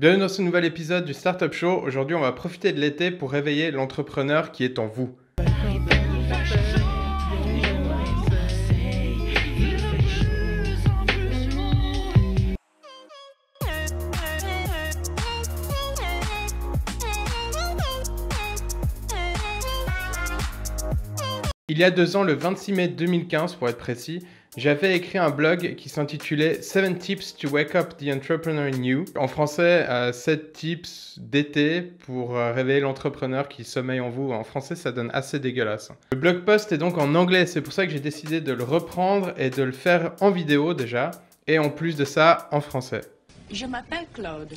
Bienvenue dans ce nouvel épisode du Startup Show. Aujourd'hui, on va profiter de l'été pour réveiller l'entrepreneur qui est en vous. Il y a 2 ans, le 26 mai 2015 pour être précis, j'avais écrit un blog qui s'intitulait 7 Tips to Wake Up the Entrepreneur in You. En français, 7 tips d'été pour réveiller l'entrepreneur qui sommeille en vous. En français, ça donne assez dégueulasse. Le blog post est donc en anglais, c'est pour ça que j'ai décidé de le reprendre et de le faire en vidéo déjà, et en plus de ça, en français. Je m'appelle Claude.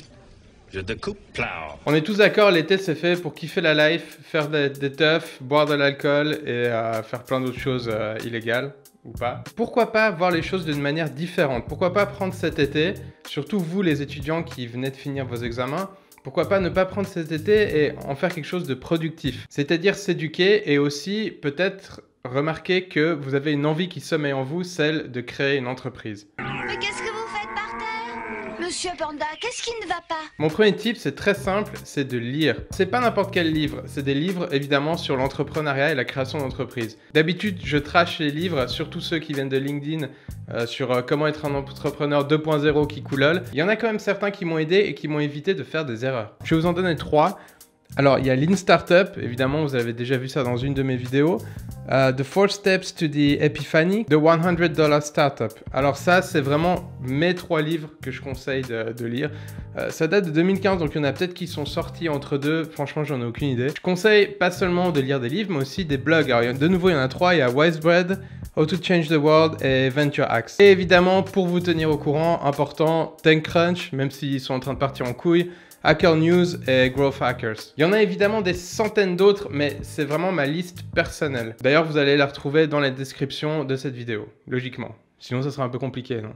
Je te coupe plow. On est tous d'accord, l'été c'est fait pour kiffer la life, faire des teufs, boire de l'alcool et faire plein d'autres choses illégales ou pas. Pourquoi pas voir les choses d'une manière différente? Pourquoi pas prendre cet été, surtout vous les étudiants qui venez de finir vos examens, pourquoi pas ne pas prendre cet été et en faire quelque chose de productif? C'est-à-dire s'éduquer et aussi peut-être remarquer que vous avez une envie qui sommeille en vous, celle de créer une entreprise. Mais qu'est-ce que vous faites par terre? Monsieur Panda, qu'est-ce qui ne va pas? Mon premier tip, c'est très simple, c'est de lire. C'est pas n'importe quel livre, c'est des livres évidemment sur l'entrepreneuriat et la création d'entreprise. D'habitude, je trash les livres, surtout ceux qui viennent de LinkedIn, sur comment être un entrepreneur 2.0 qui coulole. Il y en a quand même certains qui m'ont aidé et qui m'ont évité de faire des erreurs. Je vais vous en donner 3. Alors, il y a Lean Startup, évidemment, vous avez déjà vu ça dans une de mes vidéos. The 4 Steps to the Epiphany, The $100 Startup. Alors ça, c'est vraiment mes 3 livres que je conseille de lire. Ça date de 2015, donc il y en a peut-être qui sont sortis entre deux. Franchement, j'en ai aucune idée. Je conseille pas seulement de lire des livres, mais aussi des blogs. Alors, de nouveau, il y en a 3. Il y a Wisebread, How to Change the World et Venture Hacks. Et évidemment, pour vous tenir au courant, important, TechCrunch, même s'ils sont en train de partir en couille, Hacker News et Growth Hackers. Il y en a évidemment des centaines d'autres, mais c'est vraiment ma liste personnelle. D'ailleurs, vous allez la retrouver dans la description de cette vidéo, logiquement. Sinon, ça sera un peu compliqué, non?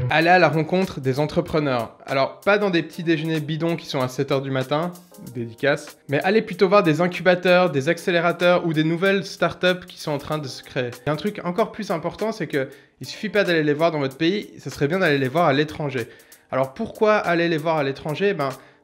Allez à la rencontre des entrepreneurs. Alors, pas dans des petits déjeuners bidons qui sont à 7 h du matin, dédicace, mais allez plutôt voir des incubateurs, des accélérateurs ou des nouvelles startups qui sont en train de se créer. Et un truc encore plus important, c'est que il suffit pas d'aller les voir dans votre pays, ça serait bien d'aller les voir à l'étranger. Alors pourquoi aller les voir à l'étranger?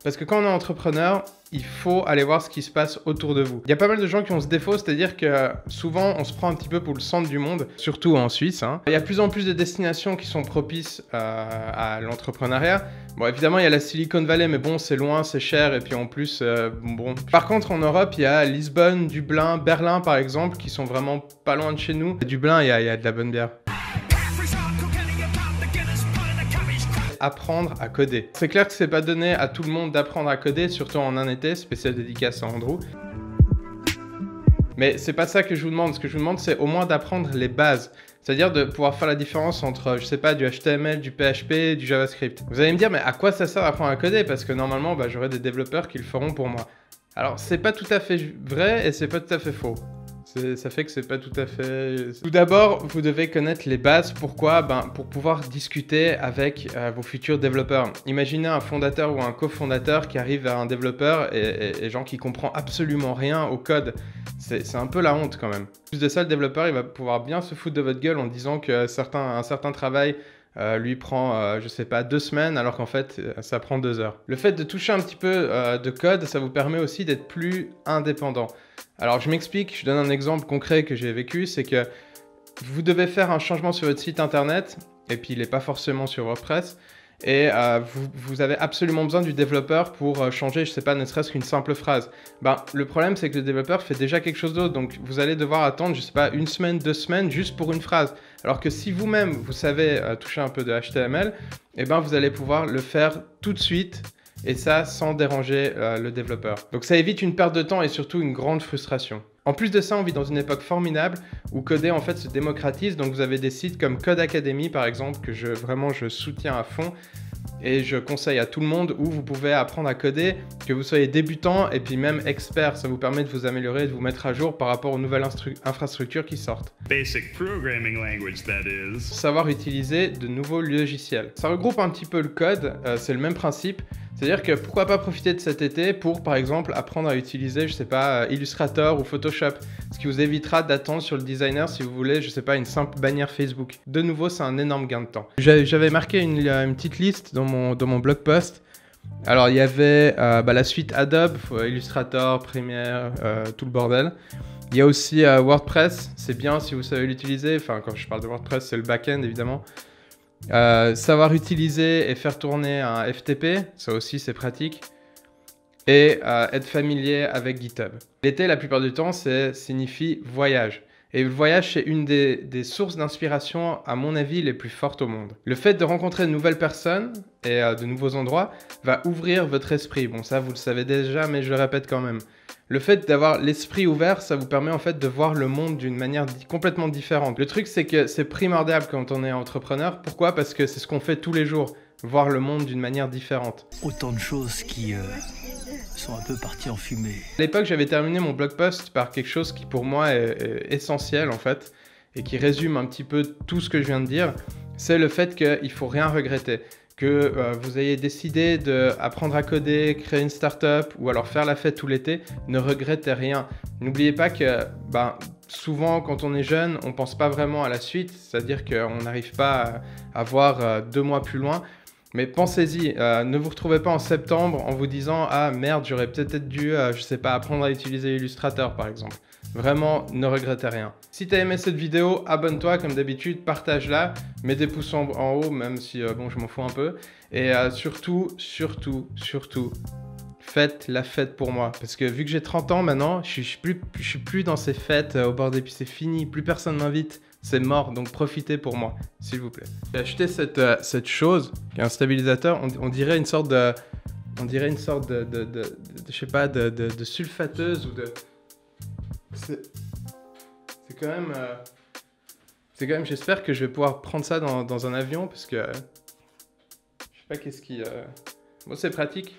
Parce que quand on est entrepreneur, il faut aller voir ce qui se passe autour de vous. Il y a pas mal de gens qui ont ce défaut, c'est-à-dire que souvent on se prend un petit peu pour le centre du monde, surtout en Suisse. Il y a de plus en plus de destinations qui sont propices à l'entrepreneuriat. Bon, évidemment, il y a la Silicon Valley, mais bon, c'est loin, c'est cher, et puis en plus, bon. Par contre, en Europe, il y a Lisbonne, Dublin, Berlin, par exemple, qui sont vraiment pas loin de chez nous. À Dublin, il y a de la bonne bière. Apprendre à coder. C'est clair que c'est pas donné à tout le monde d'apprendre à coder, surtout en un été, spécial dédicace à Andrew. Mais c'est pas ça que je vous demande. Ce que je vous demande, c'est au moins d'apprendre les bases. C'est-à-dire de pouvoir faire la différence entre, je sais pas, du HTML, du PHP, du JavaScript. Vous allez me dire, mais à quoi ça sert d'apprendre à coder? Parce que normalement, j'aurai des développeurs qui le feront pour moi. Alors, c'est pas tout à fait vrai et c'est pas tout à fait faux. Ça fait que c'est pas tout à fait... Tout d'abord, vous devez connaître les bases. Pourquoi? Pour pouvoir discuter avec vos futurs développeurs. Imaginez un fondateur ou un cofondateur qui arrive vers un développeur et genre qui comprend absolument rien au code. C'est un peu la honte quand même. En plus de ça, le développeur, il va pouvoir bien se foutre de votre gueule en disant que un certain travail lui prend, je sais pas, 2 semaines, alors qu'en fait, ça prend 2 heures. Le fait de toucher un petit peu de code, ça vous permet aussi d'être plus indépendant. Alors, je m'explique, je donne un exemple concret que j'ai vécu, c'est que vous devez faire un changement sur votre site internet, et puis il n'est pas forcément sur WordPress, et vous avez absolument besoin du développeur pour changer, je sais pas, ne serait-ce qu'une simple phrase. Le problème, c'est que le développeur fait déjà quelque chose d'autre, donc vous allez devoir attendre, je sais pas, 1 semaine, 2 semaines, juste pour une phrase. Alors que si vous-même, vous savez toucher un peu de HTML, vous allez pouvoir le faire tout de suite, et ça sans déranger le développeur. Donc ça évite une perte de temps et surtout une grande frustration. En plus de ça, on vit dans une époque formidable où coder en fait se démocratise. Donc vous avez des sites comme Code Academy par exemple que je soutiens à fond et je conseille à tout le monde où vous pouvez apprendre à coder, que vous soyez débutant et puis même expert. Ça vous permet de vous améliorer, de vous mettre à jour par rapport aux nouvelles infrastructures qui sortent. Basic programming language, that is. Savoir utiliser de nouveaux logiciels. Ça regroupe un petit peu le code, c'est le même principe. C'est-à-dire que pourquoi pas profiter de cet été pour, par exemple, apprendre à utiliser, je sais pas, Illustrator ou Photoshop. Ce qui vous évitera d'attendre sur le designer si vous voulez, je sais pas, une simple bannière Facebook. De nouveau, c'est un énorme gain de temps. J'avais marqué une petite liste dans mon blog post. Alors, il y avait la suite Adobe, Illustrator, Premiere, tout le bordel. Il y a aussi WordPress, c'est bien si vous savez l'utiliser. Enfin, quand je parle de WordPress, c'est le back-end, évidemment. Savoir utiliser et faire tourner un FTP, ça aussi c'est pratique. Et être familier avec GitHub. L'été, la plupart du temps, signifie voyage. Et le voyage, c'est une des sources d'inspiration, à mon avis, les plus fortes au monde. Le fait de rencontrer de nouvelles personnes et de nouveaux endroits va ouvrir votre esprit. Bon, ça, vous le savez déjà, mais je le répète quand même. Le fait d'avoir l'esprit ouvert, ça vous permet en fait de voir le monde d'une manière complètement différente. Le truc, c'est que c'est primordial quand on est entrepreneur. Pourquoi? Parce que c'est ce qu'on fait tous les jours, voir le monde d'une manière différente. Autant de choses qui sont un peu parties en fumée. À l'époque, j'avais terminé mon blog post par quelque chose qui pour moi est essentiel en fait, et qui résume un petit peu tout ce que je viens de dire. C'est le fait qu'il ne faut rien regretter. Que vous ayez décidé d'apprendre à coder, créer une start-up ou alors faire la fête tout l'été, ne regrettez rien. N'oubliez pas que souvent quand on est jeune, on ne pense pas vraiment à la suite, c'est-à-dire qu'on n'arrive pas à voir 2 mois plus loin. Mais pensez-y, ne vous retrouvez pas en septembre en vous disant « Ah merde, j'aurais peut-être dû, je sais pas, apprendre à utiliser Illustrator par exemple ». Vraiment, ne regrettez rien. Si tu as aimé cette vidéo, abonne-toi comme d'habitude, partage-la, mets des pouces en haut, même si bon, je m'en fous un peu. Et surtout, faites la fête pour moi. Parce que vu que j'ai 30 ans maintenant, je suis plus dans ces fêtes au bord des pistes, c'est fini, plus personne m'invite. C'est mort, donc profitez pour moi, s'il vous plaît. J'ai acheté cette chose, qui est un stabilisateur, on dirait une sorte de... je sais pas, de sulfateuse ou de... C'est quand même, j'espère que je vais pouvoir prendre ça dans un avion, parce que... je sais pas qu'est-ce qui... Bon, c'est pratique.